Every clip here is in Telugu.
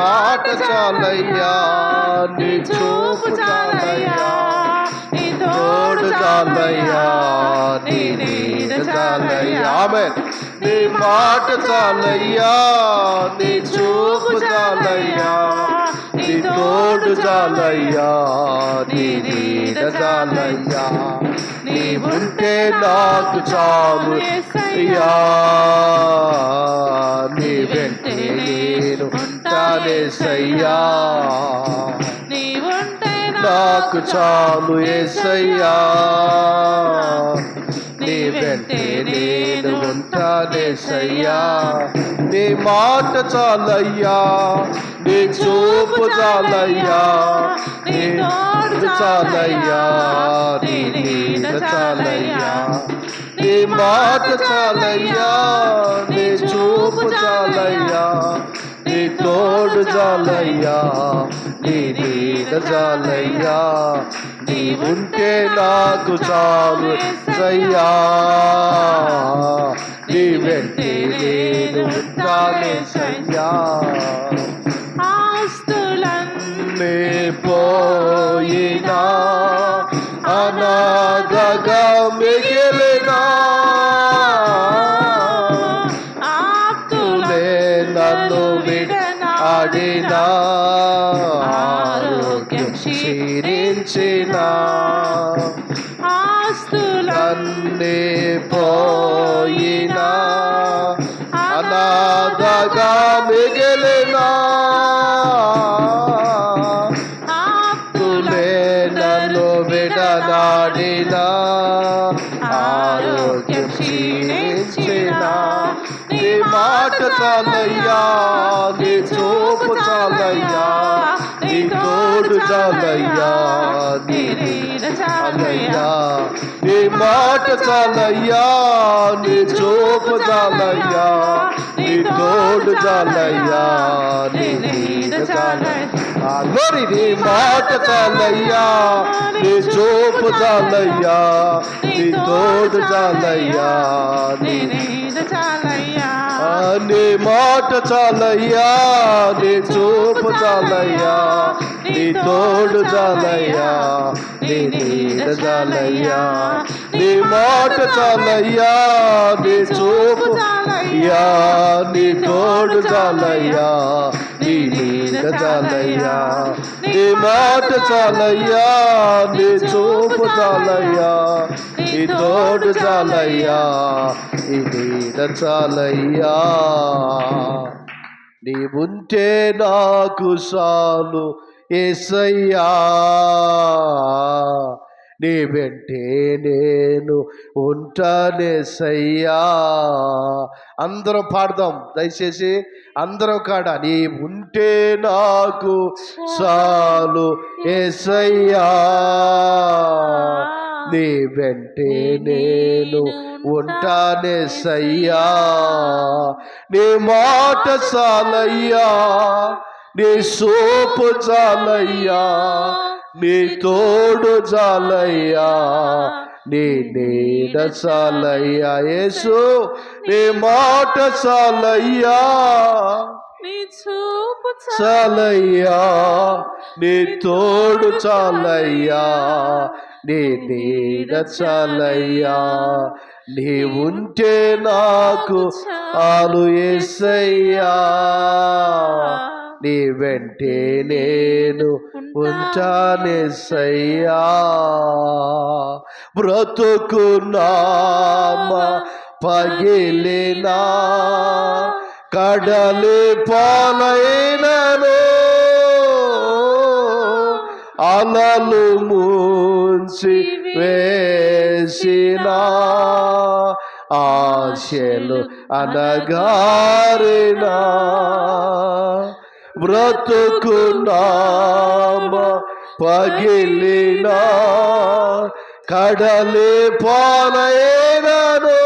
మాట చాలయ్యా, నీ చూపు చాలయ్యా, నీ తోడు చాలయ్యా, నీ నీడ చాలయ్యా. ఆమేన్. నీ మాట చాలయ్యా, నీ చూపు చాలయ్యా, నీ తోడు చాలయ్యా, నీ నీడ చాలయ్యా. నీవుంటే నాకు చాలు అయ్యా, నీ వెంటే నేను ఉంటానేసయ్యా, నీవుంటే నాకు చాలు యేసయ్యా, నీ వెంటే నేను ఉంటానేసయ్యా. నీ మాట చాలయ్యా, నీ చూపు చాలయ్యా, నీ తోడు చాలయ్యా, నీ నీడ చాలయ్యా. నీ మాట చాలయ్యా, నీ చూపు చాలయ్యా, నీ తోడు చాలయ్యా, నీ నీడ చాలయ్యా. నీవుంటే నాకు చాలు సయ్యా, నీ వెంటే నేను ఉంటానేసయ్యా. ఆస్తులన్నీ పోయినా అనాథగా మిగిలినా, ఆప్తులే నన్ను విడనాడినా, ఆరోగ్యం క్షీణించినా, ఆస్తులన్నీ పోయినా అనాథగా మిగిలినా, ఆప్తులే నన్ను విడనాడినా, ఆరోగ్యం క్షీణించినా. నీ మాట చాలయ్యా, నీ చూపు చాలయ్యా, నీ తోడు చాలయ్యా, నీ నీడ చాలయ్యా. నీ మాట చాలయ్యా, నీ చూపు చాలయ్యా, నీ తోడు చాలయ్యా, నీ నీడ చాలయ్యా. నీ మాట చాలయ్యా, నీ చూపు చాలయ్యా, నీ తోడు చాలయ్యా, నీ నీడ చాలయ్యా. నీ మాట చాలయ్యా, నీ చూపు చాలయ్యా, నీ తోడు చాలయ్యా, నీ నీడ చాలయ్యా. నీ మాట చాలయ్యా, నీ చూపు చాలయ్యా, నీ తోడు చాలయ్యా, నీ నీడ చాలయ్యా. నీ మాట చాలయ్యా, నీ చూపు చాలయ్యా, నీ తోడు చాలయ్యా, నీ నీడ చాలయ్యా. నీవుంటే నాకు చాలు యేసయ్యా, నీ వెంటే నేను ఉంటానేసయ్యా. అందరం పాడదాం దయచేసి, అందరం కాడ. నీ ఉంటే నాకు చాలు యేసయ్యా, నీ వెంటే నేను ఉంటానేసయ్యా. నీ మాట చాలయ్యా, నీ సోపు చాలయ్యా, నీ తోడు చాలయ్యా, నీ నీడ చాలయ్యా. యేసు నీ మాట చాలయ్యా, నీ చూపు చాలయ్యా, నీ తోడు చాలయ్యా, నీ నీడ చాలయ్యా. నీవుంటే నాకు చాలు యేసయ్యా, నీ వెంటే నేను ఉంటానేసయ్యా. బ్రతుకున్నామ పగిలినా, కడలి పాలైనను, అలలు ముంచి వేసినా, ఆశలు అనగారినా, బ్రతుకున్నామ పగిలినా, కడలి పాలైనను,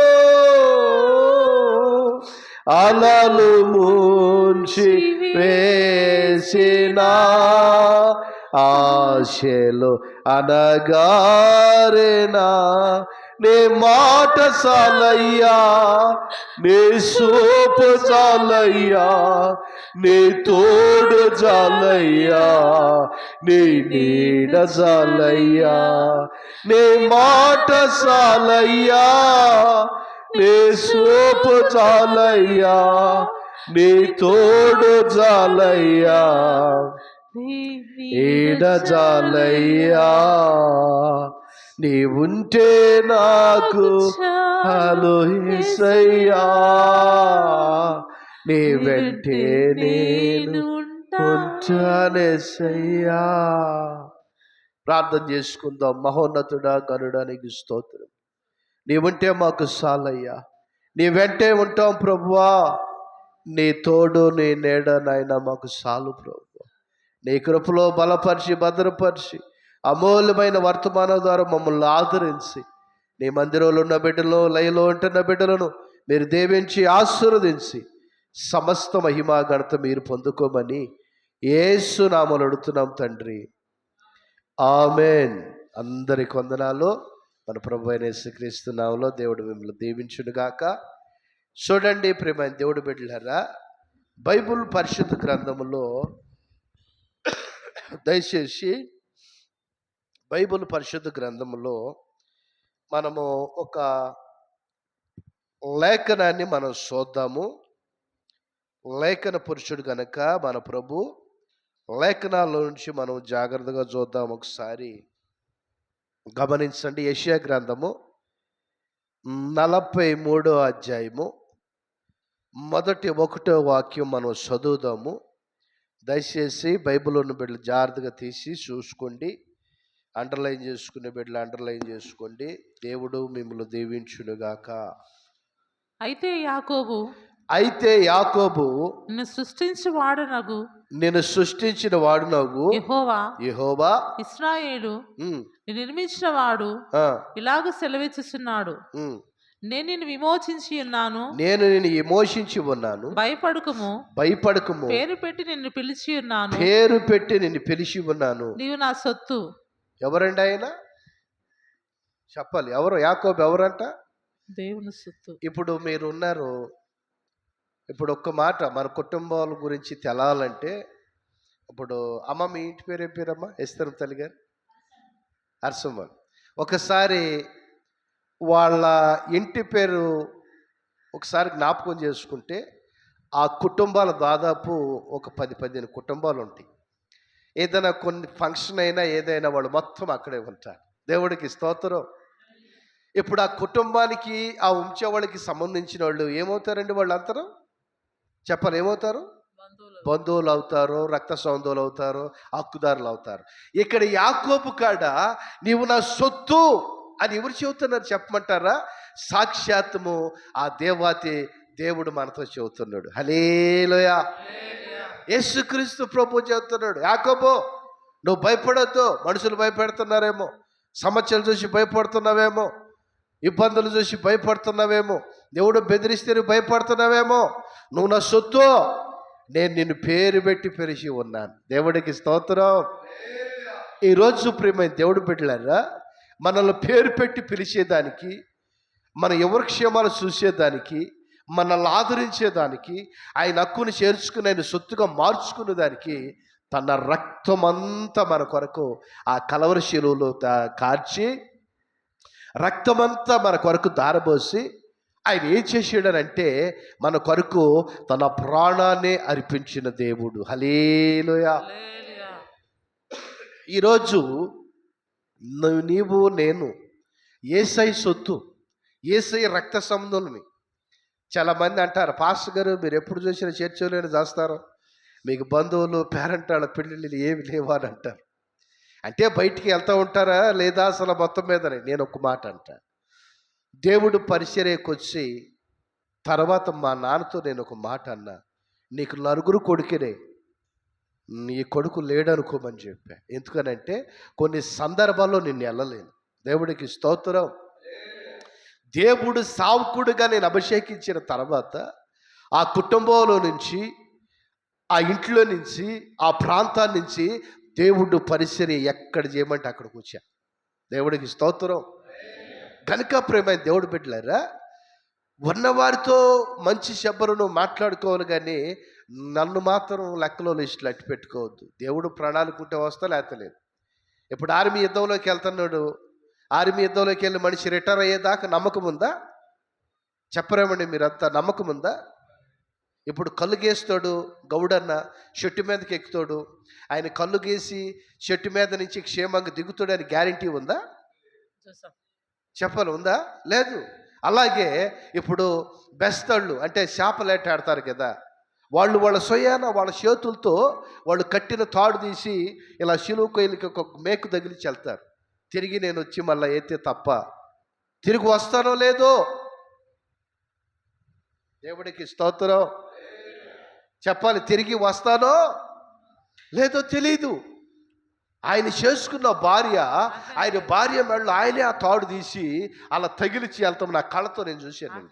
అలలు ముంచి వేసిన, ఆశలు అనగారినా. నీ మాట చాలయ్యా, నీ చూపు చాలయ్యా, నీ తోడు జాలయ్యా, నీ నీడ జాలయ్యా, నీ మాట చాలయ్యా, నీ సోపు చాలయ్యా, నీ తోడు జాలయ్యా, ఈడ జాలయ్యా, నీ ఉంటే నాకు చాలు యేసయ్యా, నీ వెంటే నేను ఉంటానేసయ్యా. ప్రార్థన చేసుకుందాం. మహోన్నతుడా, గనుడా, నీకు స్తోత్రం. నీ ఉంటే మాకు చాలయ్యా, నీ వెంటే ఉంటాం ప్రభువా. నీ తోడు నీ నీడ నాయన మాకు చాలు ప్రభువా. నీ కృపలో బలపరిచి భద్రపరిచి అమూల్యమైన వర్తమానం ద్వారా మమ్మల్ని ఆదరించి నీ మందిరంలో ఉన్న బిడ్డలు, లయలో ఉంటున్న బిడ్డలను మీరు దీవించి ఆశీర్వదించి సమస్త మహిమా ఘనత మీరు పొందుకోమని యేసు నామములో అడుగుతున్నాం తండ్రి, ఆమేన్. అందరికి వందనాలు. మన ప్రభువైన యేసుక్రీస్తు నామములో దేవుడు మిమ్మల్ని దీవించునుగాక. చూడండి ప్రియమైన దేవుడు బిడ్డలారా, బైబిల్ పరిశుద్ధ గ్రంథములో దయచేసి బైబిల్ పరిశుద్ధ గ్రంథములో మనము ఒక లేఖనాన్ని మనం చూద్దాము. లేఖన పురుషుడు గనక మన ప్రభు లేఖనాల నుంచి మనం జాగ్రత్తగా చూద్దాం. ఒకసారి గమనించండి. యెషయా గ్రంథము 43వ అధ్యాయము మొదటి 1వ వాక్యం మనం చదువుదాము. దయచేసి బైబిల్ ఉన్న బిడ్డలు జాగ్రత్తగా తీసి చూసుకోండి. అండర్లైన్ చేసుకునే బిడ్డలు అండర్లైన్ చేసుకోండి. దేవుడు మిమ్మల్ని దీవించునుగాక. అయితే యాకోబు నిన్ను సృష్టించిన వాడునగు యెహోవా ఇశ్రాయేలు నిర్మించిన వాడు ఇలాగ సెలవిస్తున్నాడు, నేను నిన్ను విమోచించి ఉన్నాను, భయపడకుము, పేరు పెట్టి నిన్ను పిలిచి ఉన్నాను, నీవు నా సొత్తు. ఎవరండి ఆయన? చెప్పాలి. ఎవరు? యాకోబు ఎవరంట? దేవుని సొత్తు. ఇప్పుడు మీరు ఉన్నారు. ఇప్పుడు ఒక్క మాట మన కుటుంబాల గురించి తెలాలంటే, ఇప్పుడు అమ్మ, మీ ఇంటి పేరు ఏం పేరమ్మా? ఎస్తరు తల్లి గారు అర్సమ్మ. ఒకసారి వాళ్ళ ఇంటి పేరు ఒకసారి జ్ఞాపకం చేసుకుంటే ఆ కుటుంబాలు దాదాపు ఒక 10-15 కుటుంబాలు ఉంటాయి. ఏదైనా కొన్ని ఫంక్షన్ అయినా ఏదైనా వాళ్ళు మొత్తం అక్కడే ఉంటారు. దేవుడికి స్తోత్రం. ఇప్పుడు ఆ కుటుంబానికి, ఆ ఉంచేవాళ్ళకి సంబంధించిన వాళ్ళు ఏమవుతారండి? వాళ్ళందరూ చెప్పాలి, ఏమవుతారు? బంధువులు అవుతారు, రక్త సంబంధువులు అవుతారు, హక్కుదారులు అవుతారు. ఇక్కడ యాకోబు కాడ నీవు నా సొత్తు అని ఎవరు చెబుతున్నారు చెప్పమంటారా? సాక్షాత్ము ఆ దేవాతి దేవుడు మనతో చెబుతున్నాడు. హల్లెలూయా. యేసుక్రీస్తు ప్రభు చెబుతున్నాడు, యాకోబు నువ్వు భయపడొద్దు. మనుషులు భయపెడుతున్నారేమో, సమస్యలు చూసి భయపడుతున్నావేమో, ఇబ్బందులు చూసి భయపడుతున్నావేమో, దేవుడు బెదిరిస్తే నువ్వు భయపడుతున్నావేమో, నువ్వు నా సొత్తు, నేను నిన్ను పేరు పెట్టి పిలిచి ఉన్నాను. దేవుడికి స్తోత్రం. ఈరోజు ప్రియమైన దేవుడు బిడ్డలారా, మనల్ని పేరు పెట్టి పిలిచేదానికి, మన ఎవరి క్షేమాలు చూసేదానికి, మనల్ని ఆదరించేదానికి, ఆయన హక్కుని చేర్చుకుని ఆయన సొత్తుగా మార్చుకునే దానికి తన రక్తమంతా మన కొరకు ఆ కలవరి శిలువలో కార్చి రక్తమంతా మన కొరకు దారబోసి ఆయన ఏం చేసాడనంటే మన కొరకు తన ప్రాణాన్ని అర్పించిన దేవుడు. హల్లెలూయా. ఈరోజు నీవు నేను యేసై సొత్తు, యేసై రక్త సంబంధులని. చాలామంది అంటారు, పాస్టర్ గారు మీరు ఎప్పుడు చూసిన చర్చలోనే చేస్తారు, మీకు బంధువులు పేరెంటాళ్ళ పెళ్ళిళ్ళు ఏమి లేవా అని అంటారు. అంటే బయటికి వెళ్తూ ఉంటారా లేదా అసలు మొత్తం మీదనే? నేను ఒక మాట అంటా, దేవుడు పరిచర్యకు వచ్చి తర్వాత మా నాన్నతో నేను ఒక మాట అన్నా, నీకు నలుగురు కొడుకునే, నీ కొడుకు లేడనుకోమని చెప్పా. ఎందుకనంటే కొన్ని సందర్భాల్లో నిన్ను వెళ్ళలేను. దేవుడికి స్తోత్రం. దేవుడు సావుకుడుగా నేను అభిషేకించిన తర్వాత ఆ కుటుంబంలో నుంచి, ఆ ఇంట్లో నుంచి, ఆ ప్రాంతాన్ని నుంచి దేవుడు పరిచర్య ఎక్కడ చేయమంటే అక్కడికి వచ్చా. దేవుడికి స్తోత్రం. కనుక ప్రేమైన దేవుడు బిడ్డలారా, ఉన్నవారితో మంచి శబ్బరును మాట్లాడుకోవాలి, కానీ నన్ను మాత్రం లెక్కలో లిస్టులు అట్టి పెట్టుకోవద్దు. దేవుడు ప్రణాళిక ఉంటే వస్తా, లేకపోతే లేదు. ఇప్పుడు ఆర్మీ యుద్ధంలోకి వెళ్తున్నాడు. ఆర్మీ యుద్ధంలోకి వెళ్ళి మనిషి రిటైర్ అయ్యేదాకా నమ్మకం ఉందా? చెప్పరేమండి మీరంతా, నమ్మకం ఉందా? ఇప్పుడు కళ్ళు గీస్తాడు గౌడన్న, చెట్టు మీదకి ఎక్కుతాడు. ఆయన కళ్ళు గీసి చెట్టు మీద నుంచి క్షేమంగా దిగుతాడు అని గ్యారంటీ ఉందా? చెప్పాలి, ఉందా? లేదు. అలాగే ఇప్పుడు బెస్తళ్ళు అంటే చేపలేట ఆడతారు కదా, వాళ్ళు వాళ్ళ సొయ్యాన వాళ్ళ చేతులతో వాళ్ళు కట్టిన తాడు తీసి ఇలా శిలువ కొయ్యలకి ఒక మేకు తగిలించి వెళ్తారు. తిరిగి నేను వచ్చి మళ్ళీ అయితే తప్ప తిరిగి వస్తానో లేదో. దేవుడికి స్తోత్రం చెప్పాలి. తిరిగి వస్తానో లేదో తెలీదు. ఆయన చేసుకున్న భార్య, ఆయన భార్య మెడలో ఆయనే ఆ తాడు తీసి అలా తగిలిచ్చి వెళ్తాం. నా కళ్ళతో నేను చూశాను.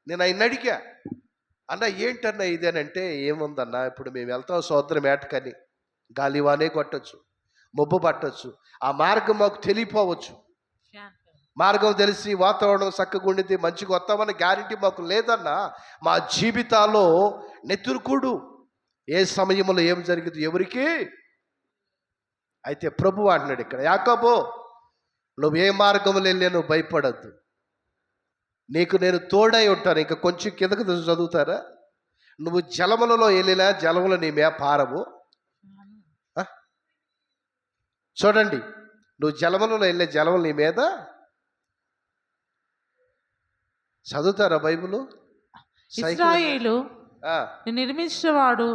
నేను ఆయన అడిగా, అన్న ఏంటన్నా ఇదేనంటే, ఏముందన్నా ఇప్పుడు మేము వెళ్తాం సోదరం ఏటకని, గాలివానే కొట్టచ్చు, మొబ్బు పట్టచ్చు, ఆ మార్గం మాకు తెలియపోవచ్చు. మార్గం తెలిసి వాతావరణం చక్కగా ఉండితే మంచిగా వస్తామని గ్యారంటీ మాకు లేదన్నా. మా జీవితాల్లో నెత్తురుకూడు, ఏ సమయంలో ఏం జరిగింది ఎవరికి. అయితే ప్రభు అంటున్నాడు ఇక్కడ, యాకోబు నువ్వు ఏ మార్గంలో వెళ్ళి నువ్వు భయపడద్దు, నీకు నేను తోడై ఉంటాను. ఇంకా కొంచెం కిందకు చదువుతారా? నువ్వు జలములలో వెళ్ళినా జలములు నీ మీద పారవు. చూడండి, నువ్వు జలములలో వెళ్ళే జలములు నీ మీద. చదువుతారా బైబిల్? ఇశ్రాయేలు నిర్మించిన వాడు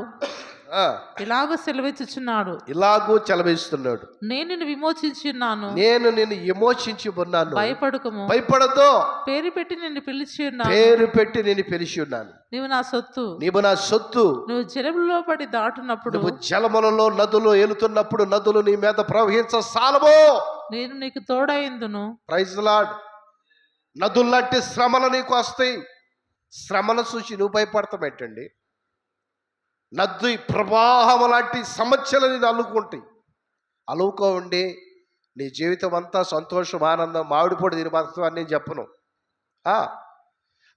ఇలాగూ సెలవిస్తున్నాడు, ఇలాగూ సెలవిస్తున్నాడు, నేను నిన్ను విమోచించున్నాను, నేను నిన్ను విమోచించి ఉన్నాను, భయపడకము, భయపడదు, పేరు పెట్టి నిన్ను పిలిచి ఉన్నాను, పేరు పెట్టి నేను పిలిచి ఉన్నాను, నీవు నా సొత్తు, నీవు నా సొత్తు. నువ్వు జలములో పడి దాటునప్పుడు, నువ్వు జలములలో నదులు ఏలుతున్నప్పుడు నదులు నీ మీద ప్రవహించసాలము, నేను నీకు తోడైందును. Praise the Lord. నదుల్లాంటి శ్రమలు నీకు వస్తాయి. శ్రమను చూసి నువ్వు భయపడతామేంటండి? నది ప్రవాహం లాంటి సమస్యలు నేను అల్లుకుంటాయి. అలువుకోండి, నీ జీవితం అంతా సంతోషం, ఆనందం, మామిడిపొడి దీని బతుకు అని నేను చెప్పను.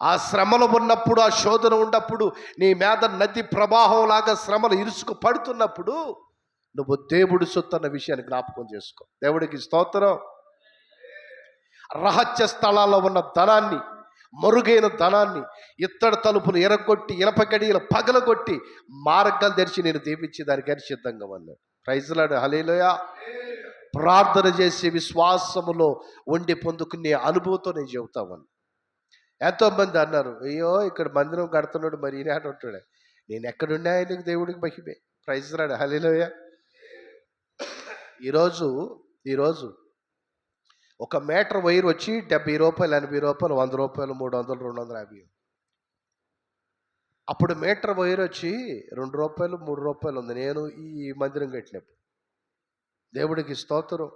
ఆ శ్రమలు ఉన్నప్పుడు, ఆ శోధన ఉన్నప్పుడు, నీ మీద నది ప్రవాహం లాగా శ్రమలు ఇరుసుకు పడుతున్నప్పుడు నువ్వు దేవుడు సొత్తు అన్న విషయాన్ని జ్ఞాపకం చేసుకో. దేవుడికి స్తోత్రం. రహస్య స్థలాల్లో ఉన్న ధనాన్ని, మరుగైన ధనాన్ని, ఇత్తడి తలుపులు ఎరగొట్టి, ఇనప గడియలు పగలగొట్టి మార్గాలు తెరిచి నేను దీపించి దానికని సిద్ధంగా ఉన్నాను. Praise the Lord. హల్లెలూయా. ప్రార్థన చేసి విశ్వాసములో ఉండి పొందుకునే అనుభూతితో నేను చెబుతామని. ఎంతోమంది అన్నారు, అయ్యో ఇక్కడ మందిరం కడుతున్నాడు, మరి ఈనాడు ఉంటాడు. నేను ఎక్కడున్నా ఆయనకు దేవుడికి మహిమే. Praise the Lord. హల్లెలూయా. ఈరోజు ఒక మీటర్ వైర్ వచ్చి 70 రూపాయలు, 80 రూపాయలు, 100 రూపాయలు, 300, 250. అప్పుడు మీటర్ వైర్ వచ్చి 2 రూపాయలు, 3 రూపాయలు ఉంది నేను ఈ మందిరం కట్టినప్పుడు. దేవుడికి స్తోత్రం.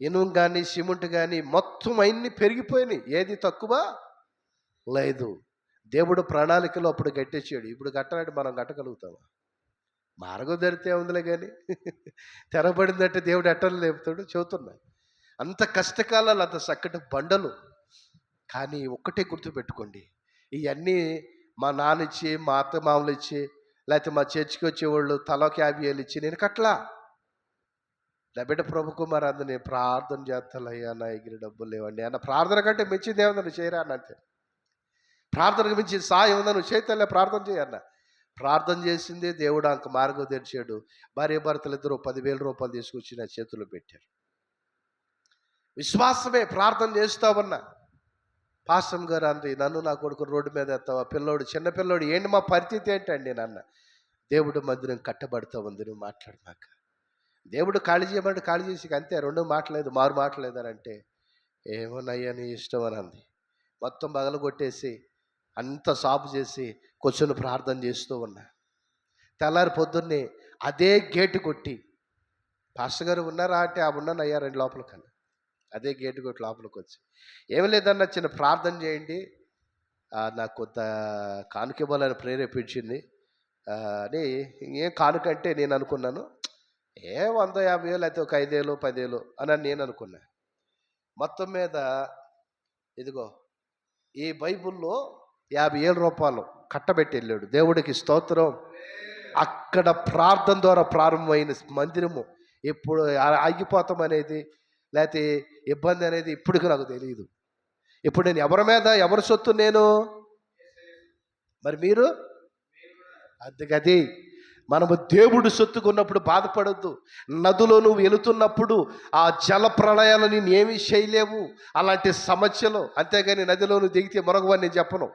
ఇనుము కానీ సిమెంట్ కానీ మొత్తం అన్నీ పెరిగిపోయినాయి. ఏది తక్కువ లేదు. దేవుడు ప్రణాళికలో అప్పుడు కట్టేసాడు. ఇప్పుడు కట్టాలంటే మనం కట్టగలుగుతామా? మార్గం తెరితే ఉందిలే కానీ తెరబడిందంటే దేవుడు ఎట్టలు లేపుతాడు. చెబుతున్నా, అంత కష్టకాలాలు, అంత చక్కటి బండలు. కానీ ఒక్కటే గుర్తుపెట్టుకోండి, ఇవన్నీ మా నాన్న ఇచ్చి, మా అత్త మామూలు ఇచ్చి, లేకపోతే మా చర్చికి వచ్చేవాళ్ళు తలకి 50,000 ఇచ్చి నేను కట్టలా. నా బిడ్డ ప్రభు కుమార్ అందు నేను ప్రార్థన చేస్తానయ్యా, నా ఎగిరి డబ్బులు లేవండి అన్న. ప్రార్థన కంటే మించింది ఏమన్నా నువ్వు చేయరా అన్నంతే. ప్రార్థనకు మించి సాయం ఉందా నువ్వు చేతలే, ప్రార్థన చేయన్న. ప్రార్థన చేసింది దేవుడు అంక మార్గం తెరిచాడు. భార్య భర్తలు ఇద్దరు 10,000 రూపాయలు తీసుకొచ్చి నా చేతుల్లో పెట్టారు. విశ్వాసమే. ప్రార్థన చేస్తావన్నా. పాస్టర్ గారు అంది, నన్ను నా కొడుకు రోడ్డు మీద ఎత్తావా? పిల్లోడు, చిన్న పిల్లోడు, ఏంటి మా పరిస్థితి ఏంటండి నాన్న? దేవుడు మందిరం కట్టబడతా ఉంది, నువ్వు మాట్లాడినాక. దేవుడు ఖాళీ చేయమంటే ఖాళీ చేసి అంతే, 2 మాటలేదు, 6 మాటలేదని అంటే, ఏమోనయ్యా నీ ఇష్టం అని అంది. మొత్తం బగలు కొట్టేసి అంత సాపు చేసి కూర్చొని ప్రార్థన చేస్తూ ఉన్నా. తెల్లారి పొద్దున్నే అదే గేటు కొట్టి, పాస్టర్ గారు ఉన్నారా అంటే, ఆ ఉన్నానయ్యా 2 లోపలికన్నా. అదే గేటు కొట్టి లోపలికి వచ్చి, ఏమి లేదన్నా చిన్న ప్రార్థన చేయండి, నాకు కొంత కానుక ఇవ్వాలని ప్రేరేపించింది అని. ఏం కానుకంటే నేను అనుకున్నాను, 150,000 లేకపోతే ఒక 5,000, 10,000 అని నేను అనుకున్నా. మొత్తం మీద ఇదిగో ఈ బైబిల్లో 50,000 రూపాయలు కట్టబెట్టి వెళ్ళాడు. దేవుడికి స్తోత్రం. అక్కడ ప్రార్థన ద్వారా ప్రారంభమైన మందిరము ఎప్పుడు ఆగిపోతాం అనేది లేకపోతే ఇబ్బంది అనేది ఇప్పటికి నాకు తెలియదు. ఇప్పుడు నేను ఎవరి మీద ఎవరి సొత్తు నేను, మరి మీరు అందుకది మనము దేవుడు సొత్తుకున్నప్పుడు బాధపడద్దు. నదిలో నువ్వు వెళుతున్నప్పుడు ఆ జల ప్రళయాలు నేను ఏమీ చేయలేవు, అలాంటి సమస్యలు. అంతేగాని నదిలో నువ్వు దిగితే మరొకవని నేను చెప్పను.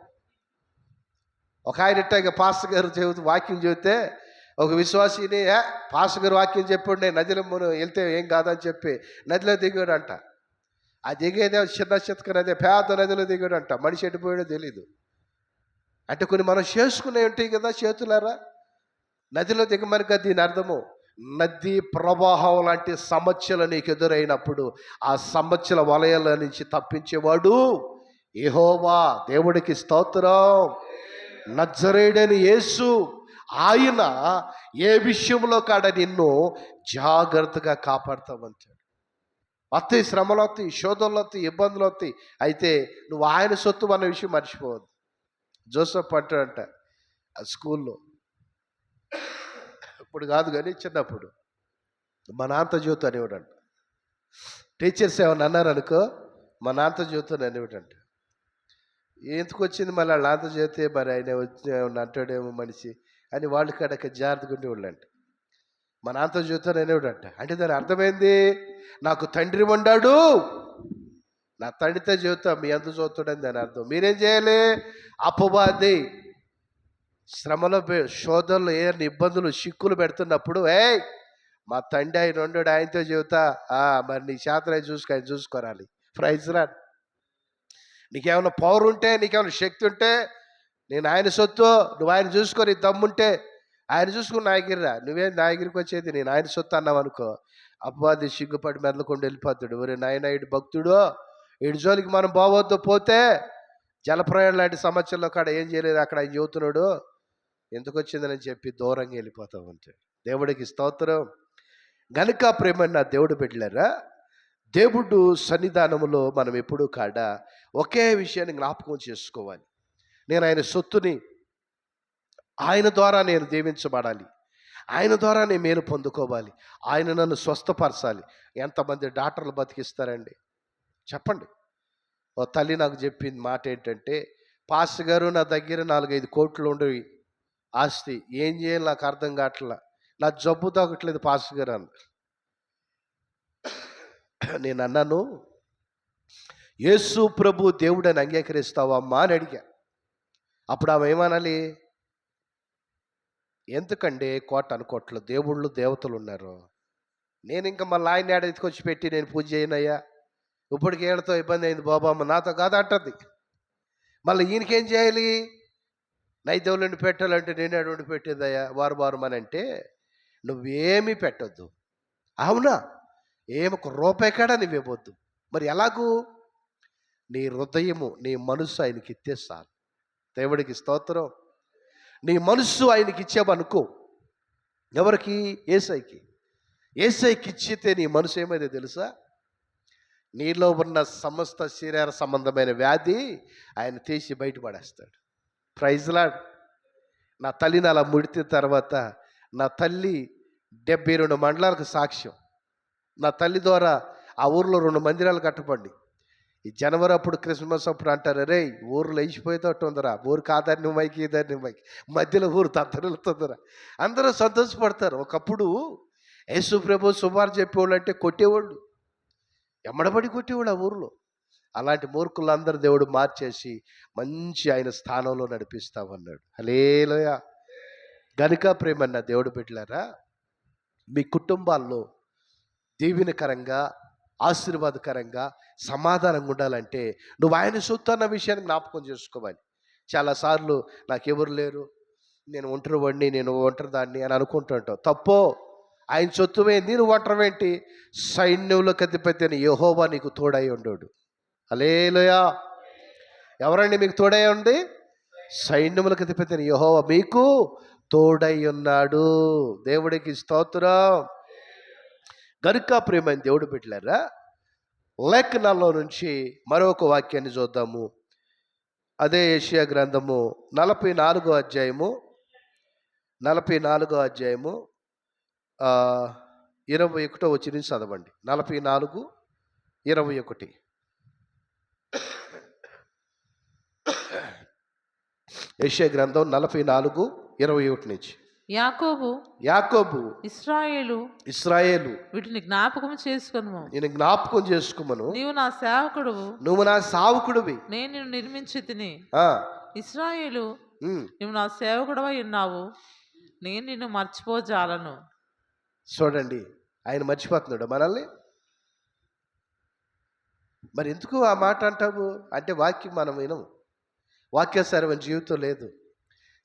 ఒక ఆయన ఇట్టాగ పాస్టర్ గారు వాక్యం చెబితే ఒక విశ్వాసిని పాస్టర్ గారు వాక్యం చెప్పాడు, నేను నదిలో వెళ్తే ఏం కాదని చెప్పి నదిలో దిగాడంట. ఆ దిగేదే చిన్న చితక నది, పేద నదిలో దిగాడంట. మనిషి ఎడిపోయాడో తెలీదు. అంటే కొన్ని మనం చేసుకునే ఉంటాయి కదా చేతులారా, నదిలో దిగమని కదా దీని అర్థము. నది ప్రవాహం లాంటి సమస్యలు నీకు ఎదురైనప్పుడు ఆ సమస్యల వలయాల నుంచి తప్పించేవాడు యెహోవా. దేవుడికి స్తోత్రం. నజరేయుడైన యేసు, ఆయన ఏ విషయంలో కాడ నిన్ను జాగ్రత్తగా కాపాడుతామంటాడు. వస్తాయి శ్రమలు, వస్తాయి శోధనలు, వస్తాయి ఇబ్బందులు వస్తాయి. అయితే నువ్వు ఆయన సొత్తు అన్న విషయం మర్చిపోవద్దు. జోసెఫ్ అంటాడంట ఆ స్కూల్లో, ఇప్పుడు కాదు కానీ చిన్నప్పుడు, మా నాన్నతో జ్యోతి అనేవాడంట. టీచర్స్ ఏమన్నా అన్నారు అనుకో, మా నాన్నతో జ్యోతి అనేవాడంట. ఎందుకు వచ్చింది మళ్ళీ వాళ్ళ నాన్నతో జ్యోతి, మరి ఆయన వచ్చి అంటాడేమో మనిషి అని వాళ్ళు కడక జాగ్రత్తగా ఉండేవాళ్ళంట. మా నాన్నతో జ్యోతి అనేవాడంట. అంటే దాని అర్థమైంది, నాకు తండ్రి ఉండాడు, నా తండ్రితో జ్యోతి మీ అందు చూస్తాడని దాని అర్థం. మీరేం చేయాలి? అపవాది శ్రమలో శోధనలు ఏమైనా ఇబ్బందులు చిక్కులు పెడుతున్నప్పుడు, మా తండ్రి ఆయన ఉండడు, ఆయనతో చెబుతా, మరి నీ శాతం ఆయన ఆయన చూసుకోరాలి. Praise Lord. నీకేమైనా పవర్ ఉంటే, నీకేమైనా శక్తి ఉంటే, నేను ఆయన సొత్తు, నువ్వు ఆయన చూసుకొని దమ్ముంటే ఆయన చూసుకుని నా దగ్గర నువ్వేం నా దగ్గరికి వచ్చేది, నేను ఆయన సొత్తు అన్నావు అనుకో, అపవాది సిగ్గుపడి మెదలకుండా వెళ్ళిపోతాడు. ఒరే నాయన, ఇటు భక్తుడు, ఇటు జోలికి మనం పోవద్దు, పోతే జలప్రయాణం లాంటి సమస్యల్లో కాడ ఏం చేయలేదు, అక్కడ ఆయన చెబుతున్నాడు, ఎందుకు వచ్చిందని చెప్పి దూరంగా వెళ్ళిపోతాం అంటే. దేవుడికి స్తోత్రం. గనుక ప్రేమన్న దేవుడు పెట్టలేరా, దేవుడు సన్నిధానములో మనం ఎప్పుడూ కాడ ఒకే విషయాన్ని జ్ఞాపకం చేసుకోవాలి. నేను ఆయన సొత్తుని, ఆయన ద్వారా నేను దీవించబడాలి, ఆయన ద్వారా నేను మేలు పొందుకోవాలి, ఆయన నన్ను స్వస్థపరచాలి. ఎంతమంది డాక్టర్లు బతికిస్తారండి చెప్పండి? ఓ తల్లి నాకు చెప్పింది మాట ఏంటంటే, పాస్టర్ గారు నా దగ్గర 4-5 కోట్లు ఉండేవి ఆస్తి, ఏం చేయాలి నాకు అర్థం కావట్లా, నా జబ్బు తగ్గట్లేదు పాస్టర్ గారు అన్న. నేను అన్నాను, యేసు ప్రభు దేవుడని అంగీకరిస్తావా అమ్మా అని అడిగా. అప్పుడు ఆమె ఏమనాలి? ఎందుకండి కోట అనుకోట్లు, దేవుళ్ళు దేవతలు ఉన్నారు, నేను ఇంకా మళ్ళీ ఆయన ఏడ ఎత్తుకొచ్చి పెట్టి నేను పూజ చేయనయ్యా, ఇప్పటికి ఏళ్ళతో ఇబ్బంది అయింది బాబమ్మ, నాతో కాదు అంటది. మళ్ళీ ఈయనకేం చేయాలి? నైదేవులని పెట్టాలంటే నేనే వండి పెట్టేదయ్యా వారం అని అంటే నువ్వేమీ పెట్టద్దు. అవునా? ఏమొక రూపాయి కాడా నువ్వేవద్దు. మరి ఎలాగూ? నీ హృదయము, నీ మనస్సు ఆయనకి ఇచ్చేస్తాను. దేవుడికి స్తోత్రం. నీ మనస్సు ఆయనకి ఇచ్చావనుకో, ఎవరికి? ఏసైకి. ఏసైకి ఇచ్చితే నీ మనసు ఏమైందో తెలుసా? నీలో ఉన్న సమస్త శరీర సంబంధమైన వ్యాధి ఆయన తీసి బయటపడేస్తాడు. Praise lord. నా తల్లిని అలా ముడితే తర్వాత, నా తల్లి 72 మండలాలకు సాక్ష్యం. నా తల్లి ద్వారా ఆ ఊర్లో 2 మందిరాలు కట్టబడి, ఈ జనవరి అప్పుడు క్రిస్మస్ అప్పుడు అంటారు, రే ఊరు లేచిపోయేటట్టు ఉందరా, ఊరు కాదాన్ని మైకి ఇదాన్ని మైకి, మధ్యలో ఊరు తత్తరులుతుందరా, అందరూ సంతోషపడతారు. ఒకప్పుడు యేసు ప్రభు సుమారు చెప్పేవాళ్ళు అంటే కొట్టేవాళ్ళు, ఎమ్మడబడి కొట్టేవాళ్ళు ఆ ఊర్లో. అలాంటి మూర్ఖులందరూ దేవుడు మార్చేసి మంచి ఆయన స్థానంలో నడిపిస్తామన్నాడు. హల్లెలూయా. గనుక ప్రేమన్న దేవుడు బిడ్డలారా, మీ కుటుంబాల్లో దీవెనకరంగా, ఆశీర్వాదకరంగా, సమాధానంగా ఉండాలంటే నువ్వు ఆయన సొత్తు అన్న విషయాన్ని జ్ఞాపకం చేసుకోవాలి. చాలాసార్లు నాకెవరు లేరు, నేను ఒంటరి వాడిని, నేను ఒంటరి దాన్ని అని అనుకుంటుంటావు. తప్పో. ఆయన సొత్తువేంది, నువ్వు ఒంటరివేంటి? సైన్యములకు అధిపతి అని యెహోవా నీకు తోడై ఉండోడు. హల్లెలూయా. ఎవరండి మీకు తోడై ఉంది? సైన్యములకు అధిపతి అని యెహోవా మీకు తోడై ఉన్నాడు. దేవుడికి స్తోత్రం. గనుక ప్రేమైన దేవుడు బిడ్డలారా, లేఖనాల్లో నుంచి మరొక వాక్యాన్ని చూద్దాము. అదే యెషయా గ్రంథము 44 అధ్యాయము 44 అధ్యాయము 21 వచనం చదవండి. 44:21. యెషయా గ్రంథం 44:21 నుంచి. యాకోబు ఇశ్రాయేలు వీటిని జ్ఞాపకం చేసుకొనుము. నేను జ్ఞాపకం చేసుకోమను. నువ్వు నా సావుకుడివి. నేను నిన్ను నిర్మించి తిని. ఆ, ఇశ్రాయేలు, ఉమ్. నువ్వు నా సేవకుడవై ఉన్నావు, నేను నిన్ను మర్చిపోజాలను. చూడండి, ఆయన మర్చిపోతున్నాడు మనల్ని. మరి ఎందుకు ఆ మాట అంటావు అంటే వాక్యం మనం వినము, వాక్యాసారమైన జీవితం లేదు.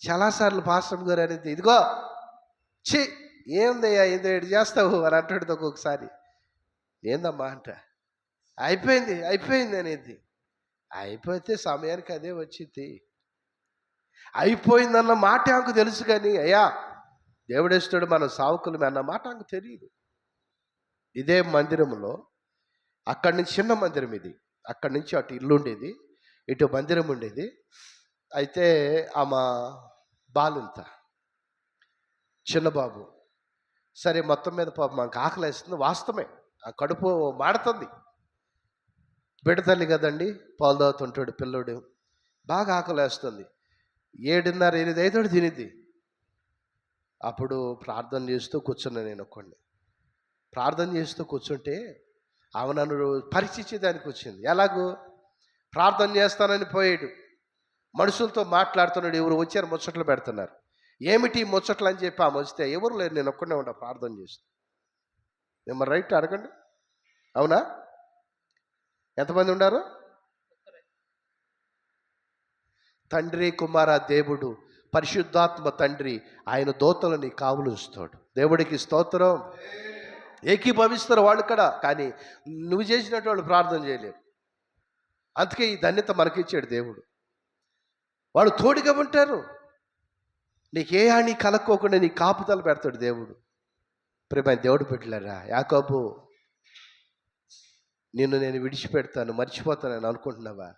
చాలాసార్లు పాస్టర్ గారు అనేది, ఇదిగో చి ఏందయ్యా ఏదో ఏడు చేస్తావు అని అంటాడు ఒక్కొక్కసారి. ఏందమ్మా అంట, అయిపోయింది అనేది. అయిపోతే సమయానికి అదే వచ్చింది. అయిపోయిందన్న మాట నాకు తెలుసు, కానీ అయ్యా దేవుడేస్తాడు మనం సావుకులమే అన్న మాట నాకు తెలియదు. ఇదే మందిరంలో అక్కడి నుంచి చిన్న మందిరం ఇది, అక్కడి నుంచి అటు ఇల్లు ఉండేది, ఇటు మందిరం ఉండేది. అయితే ఆమె బాలింత చిన్న బాబు, సరే మొత్తం మీద పాప మాకు ఆకలేస్తుంది. వాస్తవమే, ఆ కడుపు మాడుతుంది. బిడ్డ తల్లి కదండి, పాలు తాగుతుంటాడు పిల్లోడు, బాగా ఆకలేస్తుంది. 7:30, 8 తినిద్ది. అప్పుడు ప్రార్థన చేస్తూ కూర్చున్నా నేను ఒక్కడిని. ప్రార్థన చేస్తూ కూర్చుంటే ఆమె నన్ను పరీక్షించేదానికి వచ్చింది. ఎలాగూ ప్రార్థన చేస్తానని పోయాడు, మనుషులతో మాట్లాడుతున్నాడు, ఎవరు వచ్చారు ముచ్చట్లు పెడుతున్నారు. ఏమిటి ముచ్చట్లు అని చెప్పి ఆమె వస్తే ఎవరు లేరు, నేను ఒక్కడే ఉంటా ప్రార్థన చేస్తూ. ఏమన్నా రైట్ అడగండి, అవునా? ఎంతమంది ఉన్నారు? తండ్రి కుమార దేవుడు పరిశుద్ధాత్మ తండ్రి ఆయన దూతలని కావులుస్తాడు. దేవుడికి స్తోత్రం. ఏకీభవిస్తారు వాళ్ళు కూడా, కానీ నువ్వు చేసినట్టు వాళ్ళు ప్రార్థన చేయలేరు. అందుకే ఈ ధన్యత మనకిచ్చాడు దేవుడు. వాళ్ళు తోడుగా ఉంటారు, నీకే హాని కలక్కోకుండా నీ కాపుదల పెడతాడు దేవుడు. ప్రేమైన దేవుడు పెట్టలేరా, యాకోబు నిన్ను నేను విడిచిపెడతాను మర్చిపోతానని అనుకుంటున్నావా?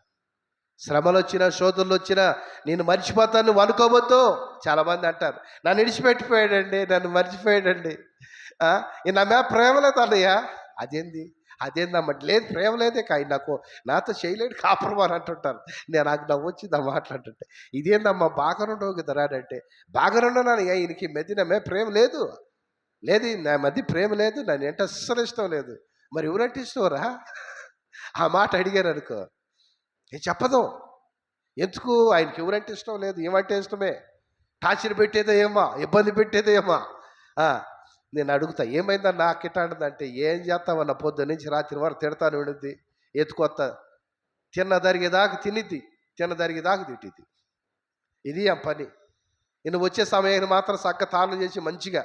శ్రమలు వచ్చినా శోధనలు వచ్చినా నేను మర్చిపోతాను నువ్వు అనుకోవద్దు. చాలామంది అంటారు, నన్ను విడిచిపెట్టిపోయాడండి, నన్ను మర్చిపోయాడండి, నా మీద ప్రేమ లేదు అన్నయ్య. అదేందమ్మా, లేదు ప్రేమ లేదే, కానీ నాతో చేయలేడు కాపురం అని అంటుంటారు. నాకు నవ్వు వచ్చింది ఆ మాట్లాడుతుంటే. ఇదేందమ్మా బాగానుండవు కదా రాడంటే, బాగానున్నాను ఈయనకి మధ్య నా మీద ప్రేమ లేదు, నా మధ్య ప్రేమ లేదు, నన్ను ఏంటో అస్సలు ఇష్టం లేదు. మరి ఎవరంటే ఇష్టంరా? ఆ మాట అడిగారు అనుకో, నేను చెప్పదు. ఎందుకు? ఆయనకి ఎవరంటే ఇష్టం లేదు, ఏమంటే ఇష్టమే. టార్చర్ పెట్టేదో ఏమా, ఇబ్బంది పెట్టేదో ఏమా. నేను అడుగుతా, ఏమైందని నాకు ఇట్టాంటిదంటే, ఏం చేస్తావన్న పొద్దు నుంచి రాత్రి వరకు తిడతాను ఉండిద్ది, ఎత్తుకొత్త తిన్నదరిగేదాకా తినిద్ది, తిన్నదరిగేదాకా తిట్టిద్ది. ఇది ఆ పని. నేను వచ్చే సమయాన్ని మాత్రం చక్క తాను చేసి మంచిగా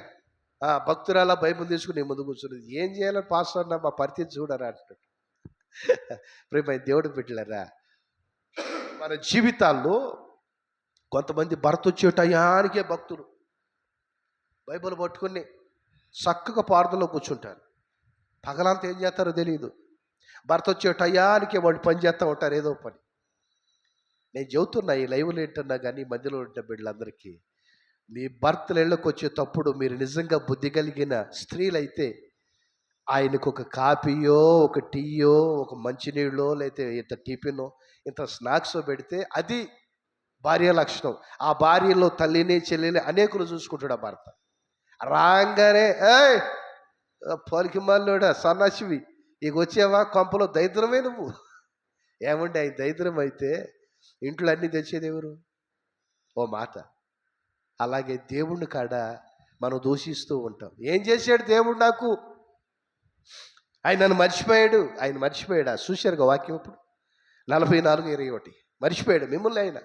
భక్తురాలా బైబిల్ తీసుకుని నీ ముందు కూర్చున్నది. ఏం చేయాలని పాస్టర్ అన్న మా పరిస్థితి చూడరా అంటాడు. ప్రేమ దేవుడు పెట్టలేరా, మన జీవితాల్లో కొంతమంది భర్త వచ్చే టయానికే భక్తులు బైబిల్ పట్టుకుని చక్కగా పార్థంలో కూర్చుంటారు. పగలంతా ఏం చేస్తారో తెలియదు. భర్త వచ్చే టయానికే వాళ్ళు పని చేస్తూ ఉంటారు, ఏదో పని. నేను చెబుతున్నా, ఈ లైవ్లో ఏంటన్నా కానీ మధ్యలో ఉంటే బిడ్డలందరికీ, మీ భర్తలు ఇళ్ళకి వచ్చేటప్పుడు మీరు నిజంగా బుద్ధి కలిగిన స్త్రీలైతే ఆయనకు ఒక కాఫీయో, ఒక టీయో, ఒక మంచినీళ్ళో, లేకపోతే ఇంత టిఫినో, ఇంత స్నాక్స్ పెడితే అది భార్య లక్షణం. ఆ భార్యలో తల్లిని చెల్లిని అనేకులు చూసుకుంటాడు ఆ భర్త. రాగానే పొలికి మల్లోడా సన్నాసివి, ఇక వచ్చేవా కొంపలో దరిద్రమే నువ్వు. ఏమంటే ఆయన దరిద్రం అయితే ఇంట్లో అన్నీ తెచ్చేది ఎవరు? ఓ మాట. అలాగే దేవుణ్ణి కాడ మనం దూషిస్తూ ఉంటాం. ఏం చేశాడు దేవుడు నాకు? ఆయన నన్ను మర్చిపోయాడు. ఆయన మర్చిపోయాడా? చూశారుగా వాక్యం ఇప్పుడు 44:21 మర్చిపోయాడు మిమ్మల్ని. ఆయన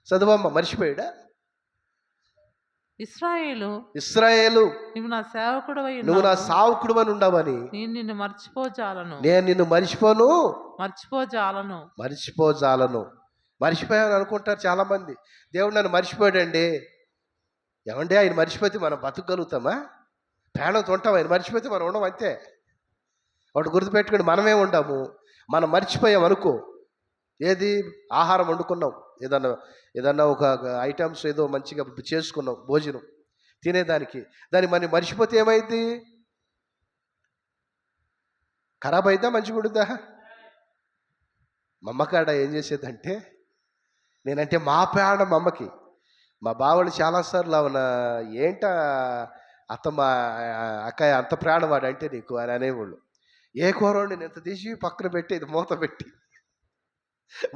చదువమ్మ, మర్చిపోయాడా? ఇశ్రాయేలు, నువ్వు నా సావుకుడు అని ఉండవని నేను నిన్ను మర్చిపోజాలను. మర్చిపోయాను అనుకుంటారు చాలామంది. దేవుడు నన్ను మర్చిపోయాడండి. ఏమండి, ఆయన మర్చిపోతే మనం బతకగలుగుతామా? ప్రాణంతో ఉంటాం, ఆయన మర్చిపోతే మనం ఉండం, అంతే. వాడు గుర్తుపెట్టుకుని మనమే ఉండము. మనం మర్చిపోయాం అనుకో, ఏది? ఆహారం వండుకున్నాం, ఏదన్నా ఏదన్నా ఒక ఐటమ్స్ ఏదో మంచిగా చేసుకున్నాం భోజనం తినేదానికి. దాన్ని మనం మర్చిపోతే ఏమైంది? ఖరాబ్ అయిద్దా, మంచిగా ఉండుద్దా? మా అమ్మకాడ ఏం చేసేదంటే, నేనంటే మా ప్రాణం మా అమ్మకి. మా బావలు చాలాసార్లు అవునా ఏంటా అత్తమ్మ, అక్కయ్య అంత ప్రాణం వాడంటే నీకు అని అనేవాళ్ళు. ఏ కూర నేను ఇంత తీసి పక్కన పెట్టి ఇది మూత పెట్టి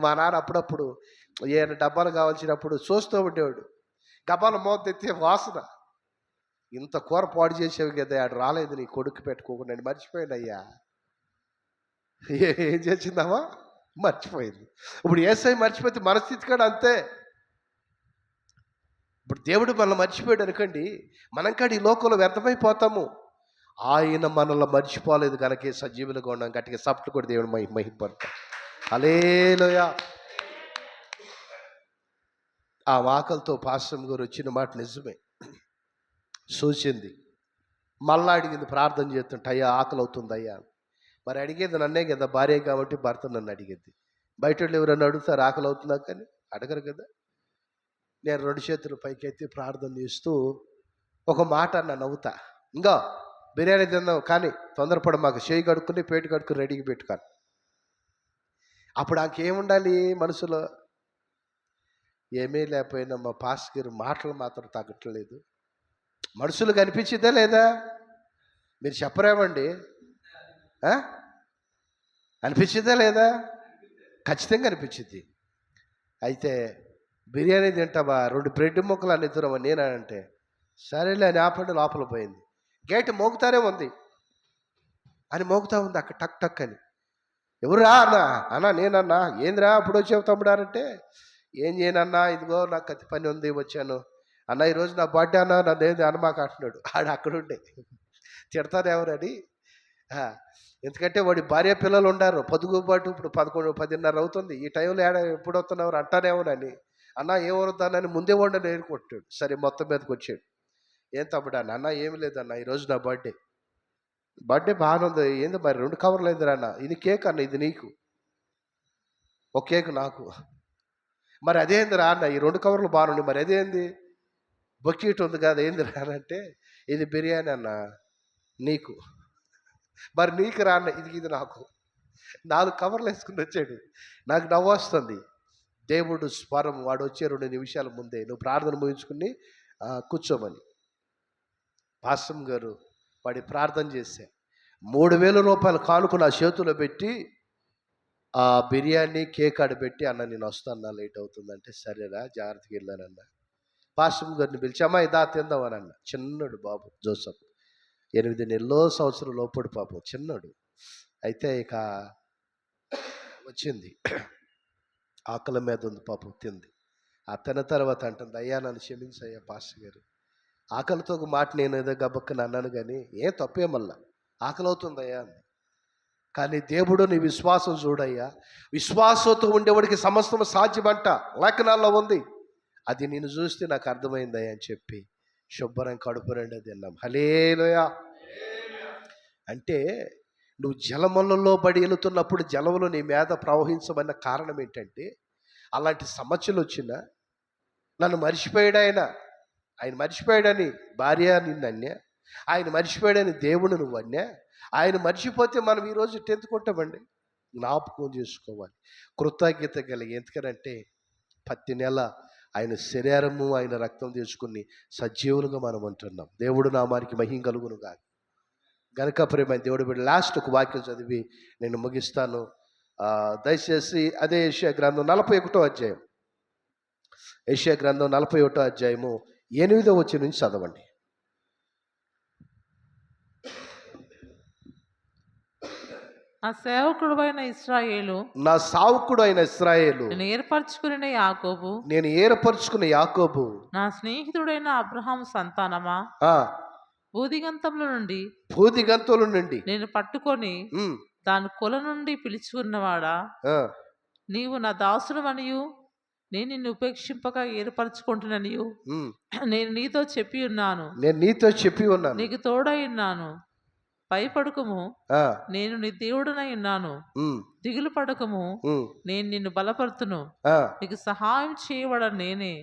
మా నాన్న అప్పుడప్పుడు ఏమైనా డబ్బాలు కావాల్సినప్పుడు చూస్తూ ఉండేవాడు. డబ్బాలు మూత ఎత్తే వాసన, ఇంత కూర పాడు చేసేవి కదా, ఆడు రాలేదు నీ కొడుకు పెట్టుకోకుండా, నేను మర్చిపోయాను అయ్యా. ఏం చేసిందామా? మర్చిపోయింది. ఇప్పుడు ఏసై మర్చిపోతే మన స్థితి కూడా అంతే. ఇప్పుడు దేవుడు మనల్ని మర్చిపోయాడు అనుకోండి, మనం కాడ ఈ లోకంలో వ్యర్థమైపోతాము. ఆయన మనల్ని మర్చిపోలేదు కనుక సజీవులుగా ఉన్నాం. గట్టిగా సప్ట్లు కూడా దేవుడు మహిమపడతాం. హల్లెలూయా. ఆ వాకలతో పాస్టర్ గారు వచ్చిన మాట నిజమే, చూసింది. మళ్ళా అడిగింది ప్రార్థన చేస్తుంటే, అయ్యా ఆకలి అవుతుంది అయ్యా. మరి అడిగేది నన్నే కదా, భార్య కాబట్టి భర్త నన్ను అడిగేది. బయట వాళ్ళు ఎవరన్నా అడుగుతారు ఆకలి అవుతుందా కానీ? అడగరు కదా. నేను 2 చేతులు పైకెత్తి ప్రార్థన చేస్తూ ఒక మాట అన్న, నవ్వుతా, ఇంకా బిర్యానీ తిందాం కానీ తొందరపడ, మాకు చేయి కడుక్కుని పేటు కడుక్కుని రెడీకి పెట్టుకాను. అప్పుడు నాకేముండాలి మనసులో? ఏమీ లేకపోయినా మా పాస్టర్ గారు మాటలు మాత్రం తగ్గట్లేదు. మనుషులు కనిపించిందా లేదా? మీరు చెప్పరేమండి? అనిపించిందా లేదా? ఖచ్చితంగా అనిపించింది. అయితే బిర్యానీ తింటావా, 2 బ్రెడ్ ముక్కలు అని ఇద్దరమ్మా నేను అంటే, సరేలే అని ఆపండి. లోపల పోయింది. గేట్ మోగుతానే ఉంది, అని మోగుతా ఉంది అక్కడ టక్ టక్ అని. ఎవరురా అన్న? అన్నా నేనన్నా. ఏందిరా అప్పుడు వచ్చావు తమ్ముడారంటే, ఏం చేయనన్నా, ఇదిగో నాకు కత్తి పని ఉంది వచ్చాను. అన్న ఈరోజు నా బర్త్డే అన్న, నన్ను ఏంది అనమాక అంటున్నాడు. ఆడు అక్కడుండే తిడతారెవరని. ఎందుకంటే వాడి భార్య పిల్లలు ఉండారు, పొద్దుగుబాటు ఇప్పుడు 11, 10:30 అవుతుంది. ఈ టైంలో ఎప్పుడు వస్తున్నవారు అంటానేమోనని. అన్న ఏమవుతానని ముందే వండని ఏరుకుంటాడు. సరే మొత్తం మీదకి వచ్చాడు. ఏం తమ్ముడా? అన్న ఏమి లేదన్న, ఈరోజు నా బర్త్డే బాగానే ఉంది. ఏంది మరి 2 కవర్లు ఏందిరా అన్న? ఇది కేక్ అన్న, ఇది నీకు, ఒక కేక్ నాకు. మరి అదేందిరా అన్న, ఈ 2 కవర్లు బాగుంది, మరి అదేంది? బొక్కీట్ ఉంది కదా, ఏంది రా అంటే, ఇది బిర్యానీ అన్న నీకు. మరి నీకు రా అన్న, ఇది నాకు. 4 కవర్లు వేసుకుని వచ్చాడు. నాకు నవ్వు వస్తుంది. దేవుడు స్వరం, వాడు వచ్చే 2 నిమిషాల ముందే నువ్వు ప్రార్థన ముగించుకుని కూర్చోమని. పాస్టర్ గారు వాడి ప్రార్థన చేశా. 3,000 రూపాయలు కానుక నా చేతిలో పెట్టి ఆ బిర్యానీ కేక్ ఆడబెట్టి, అన్న నేను వస్తాను లేట్ అవుతుందంటే, సరేరా జాగ్రత్తగా వెళ్ళానన్న. పాస్టర్ గారిని పిలిచామా, ఇదా తిందామని అన్న. చిన్నడు బాబు జోసఫ్, 8 నెలలో సంవత్సరం లోపడి పాపం, చిన్నడు. అయితే ఇక వచ్చింది, ఆకలి మీద ఉంది పాపం, తింది. ఆ తిన్న తర్వాత అంటుంది, అయ్యా నన్ను క్షమించయ్యా పాస్టర్ గారు, ఆకలితో ఒక మాట నేను ఏదో గబక్కని అన్నాను కానీ ఏం తప్పే, మళ్ళా ఆకలి అవుతుందయ్యా అంది. కానీ దేవుడు నీ విశ్వాసం చూడయ్యా, విశ్వాసంతో ఉండేవాడికి సమస్తం సాధ్యమంట లేఖనాల్లో ఉంది. అది నేను చూస్తే నాకు అర్థమైందయ్యా అని చెప్పి శుభ్రం కడుపు నిండా తిన్నాం. హల్లెలూయా. అంటే నువ్వు జలములలో బడి వెళుతున్నప్పుడు జలములు నీ మీద ప్రవహించమన్న కారణం ఏంటంటే, అలాంటి సమస్యలు వచ్చినా నన్ను మర్చిపోయాడు ఆయన మర్చిపోయాడని భార్య నిన్ను అన్యా, ఆయన మర్చిపోయాడని దేవుడు నువ్వు అన్యా. ఆయన మర్చిపోతే మనం ఈరోజు టెంతుకుంటామండి. జ్ఞాపకం చేసుకోవాలి, కృతజ్ఞత కలిగి. ఎందుకనంటే ప్రతి నెల ఆయన శరీరము ఆయన రక్తం తీసుకుని సజీవులుగా మనం అంటున్నాం. దేవుడు నామానికి మహిమ కలుగును కాదు. గనుక ప్రేమ దేవుడు బిడ్డ, లాస్ట్ ఒక వాక్యం చదివి నేను ముగిస్తాను. దయచేసి అదే యెషయా గ్రంథం 41వ అధ్యాయం, యెషయా గ్రంథం 41వ అధ్యాయము 8వ వచనం నుంచి చదవండి. నా సేవకుడు అయిన ఇశ్రాయేలు, నా సావుకుడు అయిన ఇశ్రాయేలు, నేను ఏర్పరచుకున్న యాకోబు, నేను ఏర్పరచుకున్న యాకోబు, నా స్నేహితుడైన అబ్రహాము సంతానమా, భూదిగంతముల నుండి నేను పట్టుకొని దాని కొల నుండి పిలుచుకున్నవాడా, నీవు నా దాసుడవనియు నేను నిన్ను ఉపేక్షింపక ఏర్పరచుకుంటున్ననియు నేను నీతో చెప్పి ఉన్నాను. నీకు తోడై ఉన్నాను. భయపడకుము, ఆ, నేను నీ దేవుడనై ఉన్నాను. ఉమ్, దిగులు పడకము, ఉమ్, నేను నిన్ను బలపరుతును. ఆ, నీకు సహాయం చేయబడ నేనే.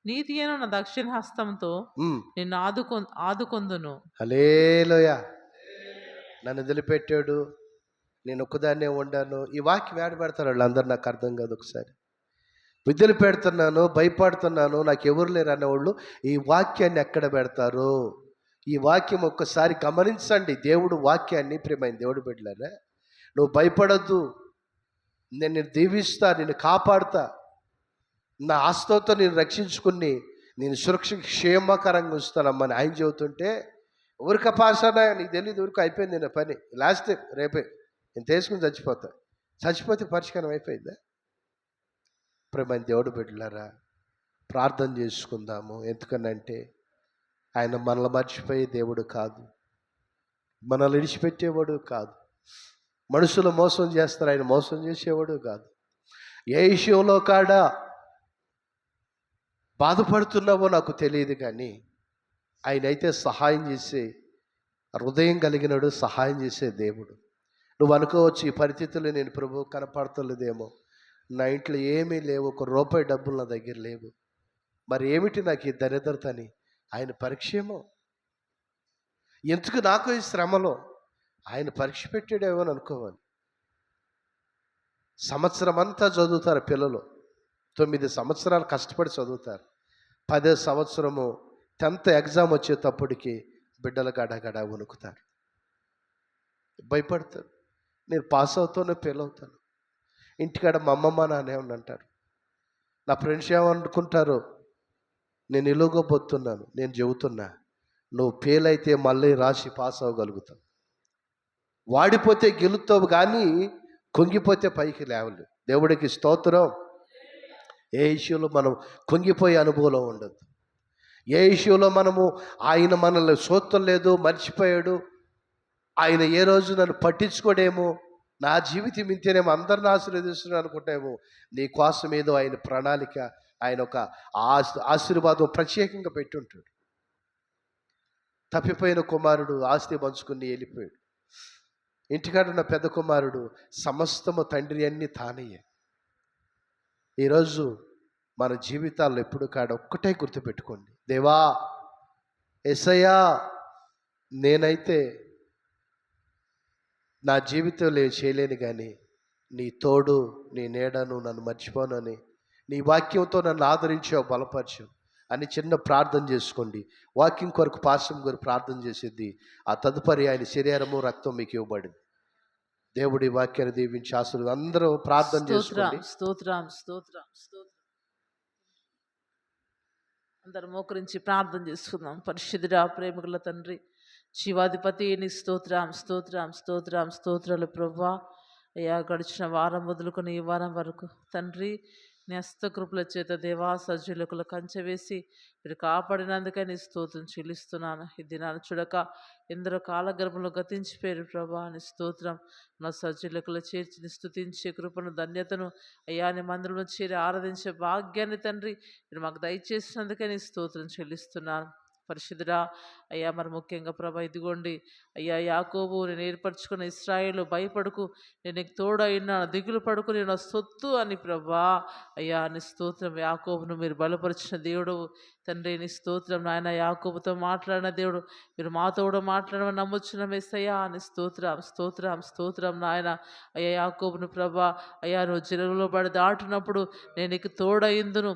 నీతి అయిన నా దక్షిణ హస్తంతో ఉమ్. నిన్ను ఆదుకొందును. హల్లెలూయా. నన్ను వదిలిపెట్టాడు, నేను ఒక్కదాన్నే ఉండాను. ఈ వాక్యం ఏడ పెడతారు వాళ్ళందరూ, నాకు అర్థం కాదు. ఒకసారి విద్యలు పెడుతున్నాను, భయపడుతున్నాను, నాకు ఎవరు లేరు అన్నవాళ్ళు ఈ వాక్యాన్ని ఎక్కడ పెడతారు? ఈ వాక్యం ఒక్కసారి గమనించండి. దేవుడు వాక్యాన్ని, ప్రియమైన దేవుడు బిడ్డలారా, నువ్వు భయపడద్దు, నేను నిన్ను దీవిస్తా, నిన్ను కాపాడుతా, నా ఆస్తితో నేను రక్షించుకుని నేను క్షేమకరంగా ఉంచుతానమ్మని ఆయన చెబుతుంటే, ఊరిక పాసానా నీకు తెలియదు, ఊరికి అయిపోయింది నా పని, లాస్ట్ రేపే నేను తీసుకుని చచ్చిపోతా. చచ్చిపోతే పరిష్కారం అయిపోయిందా? ప్రియమైన దేవుడు బిడ్డలారా, ప్రార్థన చేసుకుందాము. ఎందుకనంటే ఆయన మనల్ని మర్చిపోయే దేవుడు కాదు, మనల్ని విడిచిపెట్టేవాడు కాదు. మనుషులు మోసం చేస్తారు, ఆయన మోసం చేసేవాడు కాదు. ఏ విషయంలో కాడా బాధపడుతున్నావో నాకు తెలియదు, కానీ ఆయన అయితే సహాయం చేసే హృదయం కలిగినడు, సహాయం చేసే దేవుడు. నువ్వు అనుకోవచ్చు, ఈ పరిస్థితుల్లో నేను ప్రభు కనపడతలేదేమో, నా ఇంట్లో ఏమీ లేవు, ₹1 డబ్బులు నా దగ్గర లేవు, మరి ఏమిటి నాకు ఈ దరిద్రత అని. ఆయన పరీక్షేమో, ఎందుకు నాకు ఈ శ్రమలో ఆయన పరీక్ష పెట్టాడేమో అని అనుకోవాలి. సంవత్సరం అంతా చదువుతారు పిల్లలు, 9 సంవత్సరాలు కష్టపడి చదువుతారు. 10వ సంవత్సరము 10th ఎగ్జామ్ వచ్చేటప్పటికి బిడ్డలు గడగడ వణుకుతారు, భయపడతారు. నేను పాస్ అవుతానో ఫెయిల్ అవుతాను. ఇంటికాడ మా అమ్మమ్మ నాన్నే అంటారు. నా ఫ్రెండ్స్ ఏమనుకుంటారు, నేను ఇలుగబోతున్నాను. నేను చెబుతున్నా, నువ్వు ఫెయిల్ అయితే మళ్ళీ రాసి పాస్ అవ్వగలుగుతావు. వాడిపోతే గెలుస్తావు, కానీ కుంగిపోతే పైకి లేవలేవు. దేవుడికి స్తోత్రం. ఏ విషయంలో మనం కుంగిపోయే అనుభవం ఉండదు. ఏ విషయంలో మనము ఆయన మనల్ని చూస్తలేదు, మర్చిపోయాడు, ఆయన ఏ రోజు నన్ను పట్టించుకోడేమో, నా జీవితం ఇంతేనేమో, అందరిని ఆశీర్వదిస్తున్నాను అనుకుంటేమో, నీ కోసం ఏదో ఆయన ప్రణాళిక, ఆయన ఒక ఆశీర్వాదం ప్రత్యేకంగా పెట్టుంటాడు. తప్పిపోయిన కుమారుడు ఆస్తి పంచుకుని వెళ్ళిపోయాడు. ఇంటికాడ ఉన్న పెద్ద కుమారుడు సమస్తము తండ్రి అన్ని తానయ్యే. ఈరోజు మన జీవితాల్లో ఎప్పుడు కాడ ఒక్కటే గుర్తుపెట్టుకోండి, దేవా యేసయ్యా, నేనైతే నా జీవితంలో చేయలేను, కానీ నీ తోడు, నీ నీడను నన్ను మర్చిపోనని, నీ వాక్యంతో నన్ను ఆదరించావు, బలపరచు అని చిన్న ప్రార్థన చేసుకోండి. వాక్యం కొరకు పాశం కొరకు ప్రార్థన చేసేది, ఆ తదుపరి ఆయన శరీరము రక్తం మీకు ఇవ్వబడింది. దేవుడి వాక్యాన్ని దీవించి ఆశీర్వాదం. అందరూ ప్రార్థన చేసుకోండి. స్తోత్రం, స్తోత్రం, స్తోత్రం. అందరం మోకరించి ప్రార్థన చేసుకుందాం. పరిశుద్ధుడా, ప్రేమగల తండ్రి, జీవాధిపతి, నీ స్తోత్రం, స్తోత్రం, స్తోత్రం, స్తోత్రాలు ప్రభువా. అయ్యా, గడిచిన వారం మొదలుకొని ఈ వారం వరకు తండ్రి, నీ హస్తకృపల చేత దేవా సజ్జులకు కంచె వేసి మీరు కాపాడినందుకే నీ స్తోత్రం చెల్లిస్తున్నాను. ఈ దినాన్ని చూడక ఎందరో కాలగర్భంలో గతించిపోయారు ప్రభా, నీ స్తోత్రం. నా సజ్జులకులు చేర్చి స్తుతించే కృపను, ధన్యతను అయ్యా, నీ మందిరంలో చేరి ఆరాధించే భాగ్యాన్ని తండ్రి మీరు మాకు దయచేసినందుకే నీ స్తోత్రం చెల్లిస్తున్నాను. పరిశుద్ధుడా, అయ్యా, మరి ముఖ్యంగా ప్రభా ఇదిగోండి అయ్యా, యాకోబు నేను ఏర్పరచుకున్న ఇశ్రాయేలు, భయపడుకు, నేను నీకు తోడైనా, దిగులు పడుకు, నేను సొత్తు అని ప్రభా. అయ్యా, నీ స్తోత్రం. యాకోబును మీరు బలపరిచిన దేవుడు తండ్రి, నీ స్తోత్రం. నాయన, యాకోబుతో మాట్లాడిన దేవుడు మీరు మాతో కూడా మాట్లాడమని నమ్ముచున్నాం యేసయ్యా. నీ స్తోత్రం, స్తోత్రం, స్తోత్రం నాయన. అయ్యా, యాకోబును ప్రభా, అయ్యా, నువ్వు చెరువులో పడి దాటినప్పుడు నేను నీకు తోడయిందును,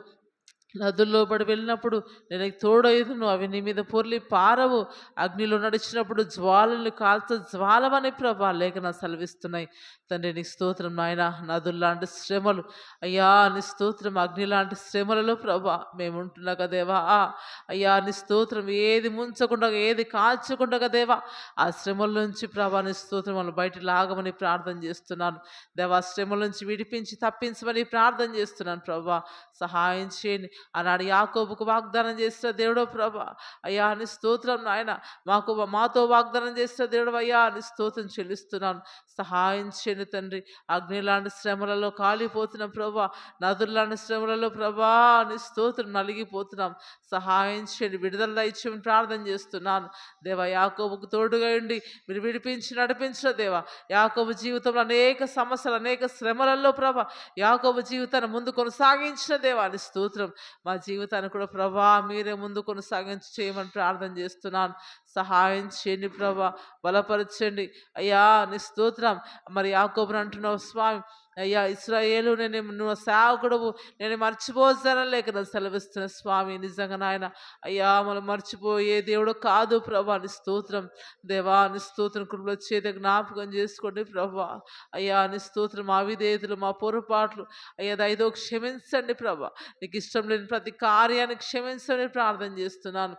నదుల్లో పడి వెళ్ళినప్పుడు నేను నీకు తోడైదును, అవి నీ మీద పొర్లి పారవు, అగ్నిలో నడిచినప్పుడు జ్వాలలు కాల్చ జ్వాలమని ప్రభా లేఖన సెలవిస్తున్నాయి. తండ్రి నీ స్తోత్రం నాయన. నదులు లాంటి శ్రమలు అయ్యా, నీ స్తోత్రం. అగ్ని లాంటి శ్రమలలో ప్రభా మేము ఉంటున్నాక దేవా, అయ్యా నీ స్తోత్రం. ఏది ముంచకుండా, ఏది కాల్చకుండా దేవా, ఆ శ్రమల నుంచి ప్రభా నీ స్తోత్రం వాళ్ళు బయట లాగమని ప్రార్థన చేస్తున్నాను దేవా. శ్రమల నుంచి విడిపించి తప్పించమని ప్రార్థన చేస్తున్నాను ప్రభా. సహాయం చేయండి. ఆనాడు యాకోబుకు వాగ్దానం చేసిన దేవుడో ప్రభా, అయ్యా నీ స్తోత్రం నాయన. మాతో వాగ్దానం చేసిన దేవుడు అయ్యా నీ స్తోత్రం చెల్లిస్తున్నాను. సహాయం చేయండి తండ్రి. అగ్ని లాంటి శ్రమలలో కాలిపోతున్న ప్రభా, నదులు లాంటి శ్రమలలో ప్రభా నీ స్తోత్రం నలిగిపోతున్నాం. సహాయం చేయండి, విడుదల దయచేయమని ప్రార్థన చేస్తున్నాను దేవా. యాకోబుకు తోడుగా ఉండి మీరు విడిపించి నడిపించిన దేవా. యాకోబు జీవితంలో అనేక సమస్యలు, అనేక శ్రమలలో ప్రభా యాకోబు జీవితాన్ని ముందు కొనసాగించిన దేవా నీ స్తోత్రం. మా జీవితాన్ని కూడా ప్రభా మీరే ముందు కొనసాగించి చేయమని ప్రార్థన చేస్తున్నాను. సహాయం చేయండి ప్రభా, బలపరచండి అయ్యా నీ స్తోత్రం. మరి యాకోబుని అంటున్నావు స్వామి, అయ్యా ఇశ్రాయేలు నువ్వు సేవకుడువు, నేను మర్చిపోతానని లేక సెలవిస్తున్న స్వామి. నిజంగా నాయన అయ్యా మనం మర్చిపోయే దేవుడు కాదు ప్రభా నీ స్తోత్రం. దేవా నీ స్తోత్రం కృపలో చేత జ్ఞాపకం చేసుకోండి ప్రభా. అయ్యా నీ స్తోత్రం. మా విధేయతలు, మా పొరపాట్లు అయ్యా దయతో క్షమించండి ప్రభా. నీకు ఇష్టం లేని ప్రతి కార్యాన్ని క్షమించండి ప్రార్థన చేస్తున్నాను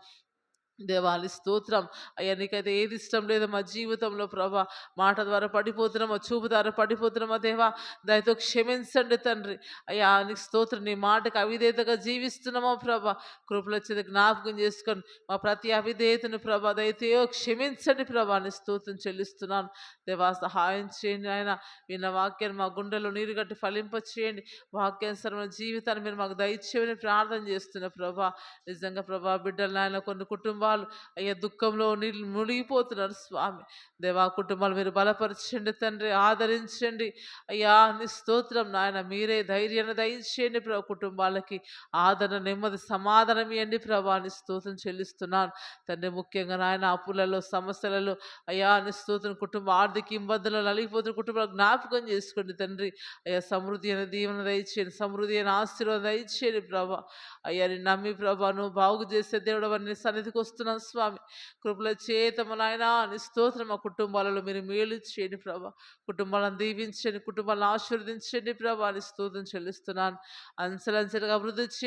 దేవాలి స్తోత్రం. అయ్యా నీకైతే ఏది ఇష్టం లేదో మా జీవితంలో ప్రభా, మాట ద్వారా పడిపోతున్నామో, చూపు ద్వారా పడిపోతున్నామో దేవా దయతో క్షమించండి తండ్రి. అయ్యా నీకు స్తోత్రం. నీ మాటకు అవిధేయతగా జీవిస్తున్నామో ప్రభా, కృపలో చేత జ్ఞాపకం చేసుకొని మా ప్రతి అవిధేయతను ప్రభా దయతో క్షమించండి ప్రభా. నీ స్తోత్రం చెల్లిస్తున్నాను దేవా. సహాయం చేయండి ఆయన. విన్న వాక్యాన్ని మా గుండెలో నీరు గట్టి ఫలింప చేయండి. వాక్యానుసరమైన జీవితాన్ని మీరు మాకు దయచేయమని ప్రార్థన చేస్తున్న ప్రభా. నిజంగా ప్రభా బిడ్డలు నాయన కొన్ని కుటుంబాలు అయ్యా దుఃఖంలో మునిగిపోతున్నారు స్వామి. దేవా కుటుంబాలు మీరు బలపరచండి తండ్రి, ఆదరించండి అయ్యా నీ స్తోత్రం నాయన. మీరే ధైర్యాన్ని దయచేయండి ప్రభా. కుటుంబాలకి ఆదరణ, నెమ్మది, సమాధానం ఇవ్వండి ప్రభా. నీ స్తోత్రం చెల్లిస్తున్నాను తండ్రి. ముఖ్యంగా నాయన అప్పులలో, సమస్యలలో అయ్యా నీ స్తోత్రం. కుటుంబ ఆర్థిక ఇబ్బందులు నలిగిపోతున్న కుటుంబాలు జ్ఞాపకం చేసుకోండి తండ్రి. అయ్యా సమృద్ధి అయిన దీవెన దయచేయండి, సమృద్ధి అయిన ఆశీర్వాదం దయచేయండి ప్రభా. అయ్యా నేను నమ్మి ప్రభా నువ్వు బాగు చేసే దేవుడు నీ సన్నిధికి వస్తున్నాను స్వామి. కృపల చేతము నాయన నీ స్తోత్రం. మా కుటుంబాలలో మీరు మేలు చేయండి ప్రభా. కుటుంబాలను దీవించండి, కుటుంబాలను ఆశీర్వదించండి ప్రభా. నీ స్తోత్రం చెల్లిస్తున్నాను. అంచెలంచెలుగా అభివృద్ధి